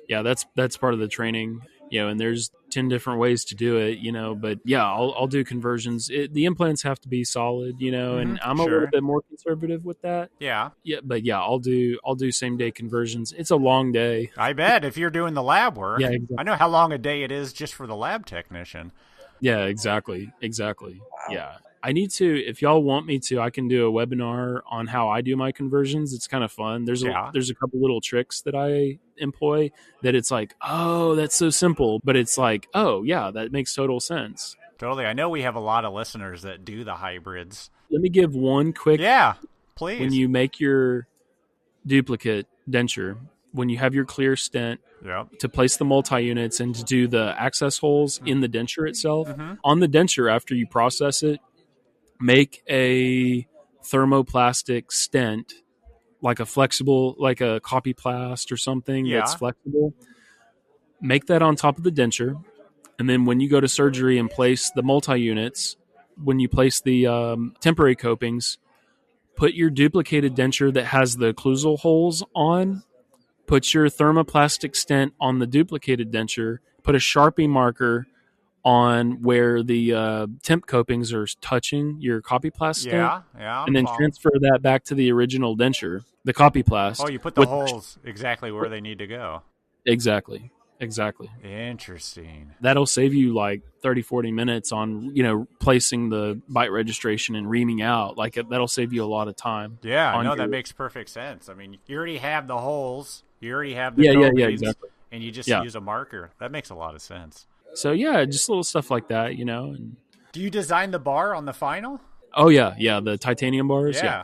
Yeah, that's part of the training, and there's 10 different ways to do it, but yeah, I'll do conversions. The implants have to be solid, and I'm a little bit more conservative with that. Yeah. Yeah, but yeah, I'll do same day conversions. It's a long day. I bet if you're doing the lab work. Yeah, exactly. I know how long a day it is just for the lab technician. Yeah, exactly. Wow. Yeah. I need to, if y'all want me to, I can do a webinar on how I do my conversions. It's kind of fun. There's a couple little tricks that I employ that it's like, oh, that's so simple. But it's like, oh, yeah, that makes total sense. Totally. I know we have a lot of listeners that do the hybrids. Let me give one quick. Yeah, please. When you make your duplicate denture, when you have your clear stent, to place the multi-units and to do the access holes in the denture itself, on the denture after you process it, make a thermoplastic stent, like a flexible, like a copyplast or something that's flexible. Make that on top of the denture. And then when you go to surgery and place the multi-units, when you place the temporary copings, put your duplicated denture that has the occlusal holes on, put your thermoplastic stent on the duplicated denture, put a Sharpie marker on where the temp copings are touching your copyplast stent, and then transfer that back to the original denture, the copyplast. Oh, you put the holes exactly where they need to go. Exactly. Interesting. That'll save you like 30, 40 minutes on, placing the bite registration and reaming out. Like that'll save you a lot of time. Yeah, I know that makes perfect sense. I mean, you already have the holes. You already have the copings, exactly. And you just use a marker. That makes a lot of sense. So yeah, just little stuff like that, And do you design the bar on the final? Oh yeah, the titanium bars. Yeah.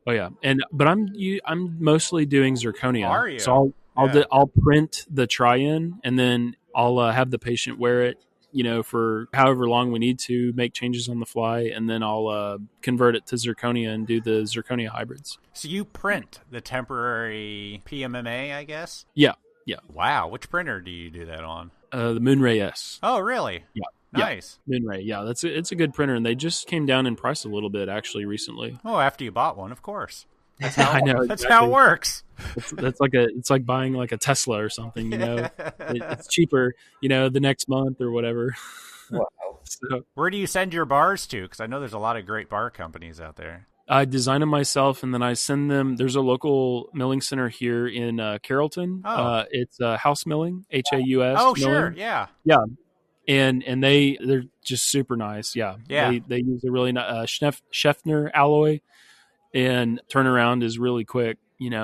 Oh yeah, but I'm mostly doing zirconia. Are you? So I'll print the try-in, and then I'll have the patient wear it, for however long we need to, make changes on the fly, and then I'll convert it to zirconia and do the zirconia hybrids. So you print the temporary PMMA, I guess? Yeah. Wow, which printer do you do that on? The Moonray S. Oh, really? Yeah. Nice. Yeah. Moonray, yeah, it's a good printer, and they just came down in price a little bit actually recently. Oh, after you bought one, of course. That's how I know. That's how it works. It's like buying like a Tesla or something. It's cheaper. The next month or whatever. Wow. So, where do you send your bars to? Because I know there's a lot of great bar companies out there. I design them myself, and then I send them. There's a local milling center here in Carrollton. Oh. It's House Milling, Haus. Oh, milling. sure, yeah. And they're just super nice. Yeah. They use a really Scheffner alloy, and turnaround is really quick.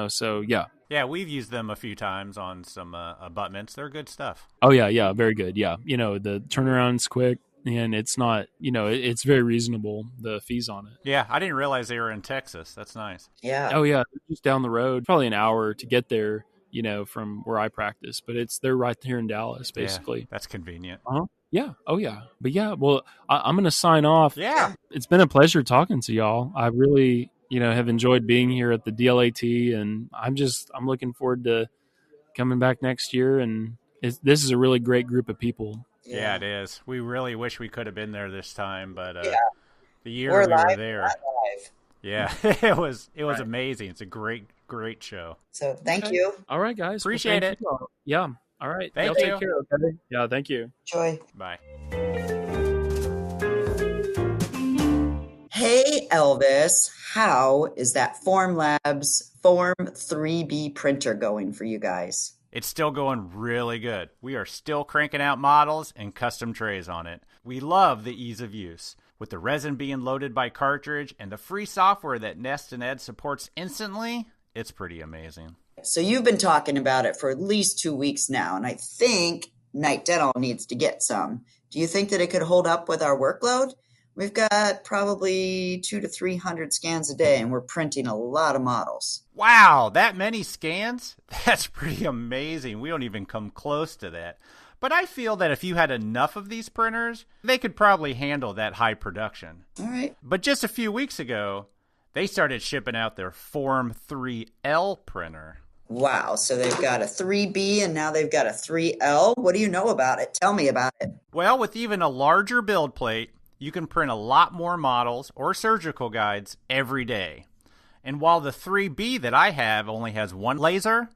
So yeah. Yeah, we've used them a few times on some abutments. They're good stuff. Oh yeah, very good. Yeah, the turnaround's quick. And it's not, it's very reasonable, the fees on it. Yeah, I didn't realize they were in Texas. That's nice. Yeah. Oh, yeah. Just down the road, probably an hour to get there, from where I practice. But they're right here in Dallas, basically. Yeah, that's convenient. Uh-huh. Yeah. Oh, yeah. But yeah, well, I'm going to sign off. Yeah. It's been a pleasure talking to y'all. I really, have enjoyed being here at the DLAT. And I'm looking forward to coming back next year. And this is a really great group of people. Yeah, it is. We really wish we could have been there this time, but the year we're we live, were there, yeah, it was amazing. It's a great show. So thank you. All right, guys. Appreciate it. Yeah. All right. Thank you. Take care. Okay. Yeah. Thank you. Enjoy. Bye. Hey, Elvis, how is that Formlabs Form 3B printer going for you guys? It's still going really good. We are still cranking out models and custom trays on it. We love the ease of use. With the resin being loaded by cartridge and the free software that Nest and Ed supports instantly, it's pretty amazing. So you've been talking about it for at least 2 weeks now, and I think Night Dental needs to get some. Do you think that it could hold up with our workload? We've got probably 200 to 300 scans a day, and we're printing a lot of models. Wow, that many scans? That's pretty amazing. We don't even come close to that. But I feel that if you had enough of these printers, they could probably handle that high production. All right. But just a few weeks ago, they started shipping out their Form 3L printer. Wow, so they've got a 3B and now they've got a 3L. What do you know about it? Tell me about it. Well, with even a larger build plate, you can print a lot more models or surgical guides every day. And while the 3B that I have only has one laser,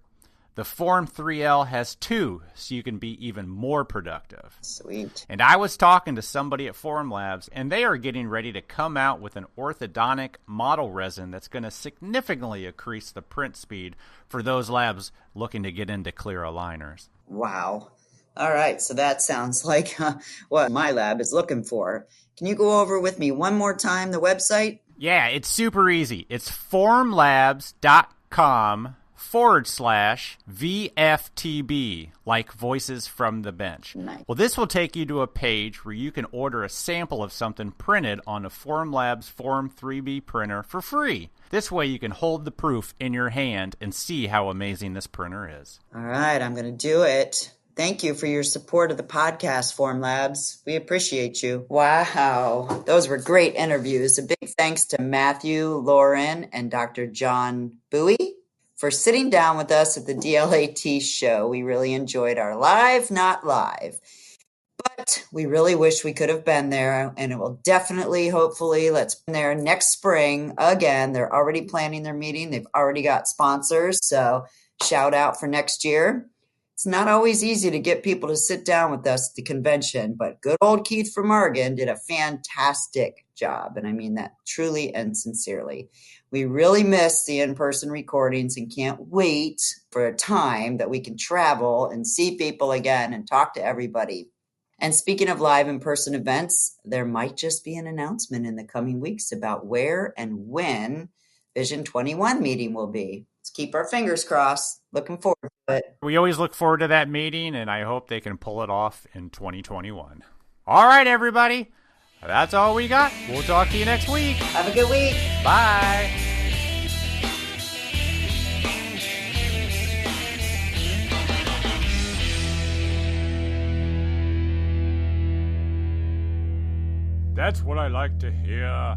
The Form 3L has 2, so you can be even more productive. Sweet. And I was talking to somebody at Form Labs, and they are getting ready to come out with an orthodontic model resin that's going to significantly increase the print speed for those labs looking to get into clear aligners. Wow. All right, so that sounds like what my lab is looking for. Can you go over with me one more time the website? Yeah, it's super easy. It's formlabs.com/VFTB, like Voices from the Bench. Nice. Well, this will take you to a page where you can order a sample of something printed on a Formlabs Form 3B printer for free. This way you can hold the proof in your hand and see how amazing this printer is. All right, I'm going to do it. Thank you for your support of the podcast, Form Labs. We appreciate you. Wow, those were great interviews. A big thanks to Matthew, Lauren, and Dr. John Buie for sitting down with us at the DLAT show. We really enjoyed our live, not live. But we really wish we could have been there, and it will definitely, hopefully, let's be there next spring. Again, they're already planning their meeting. They've already got sponsors, so shout out for next year. It's not always easy to get people to sit down with us at the convention, but good old Keith from Oregon did a fantastic job, and I mean that truly and sincerely. We really miss the in-person recordings and can't wait for a time that we can travel and see people again and talk to everybody. And speaking of live in-person events, there might just be an announcement in the coming weeks about where and when Vision 21 meeting will be. Let's keep our fingers crossed. Looking forward to it. We always look forward to that meeting, and I hope they can pull it off in 2021. All right, everybody. That's all we got. We'll talk to you next week. Have a good week. Bye. That's what I like to hear.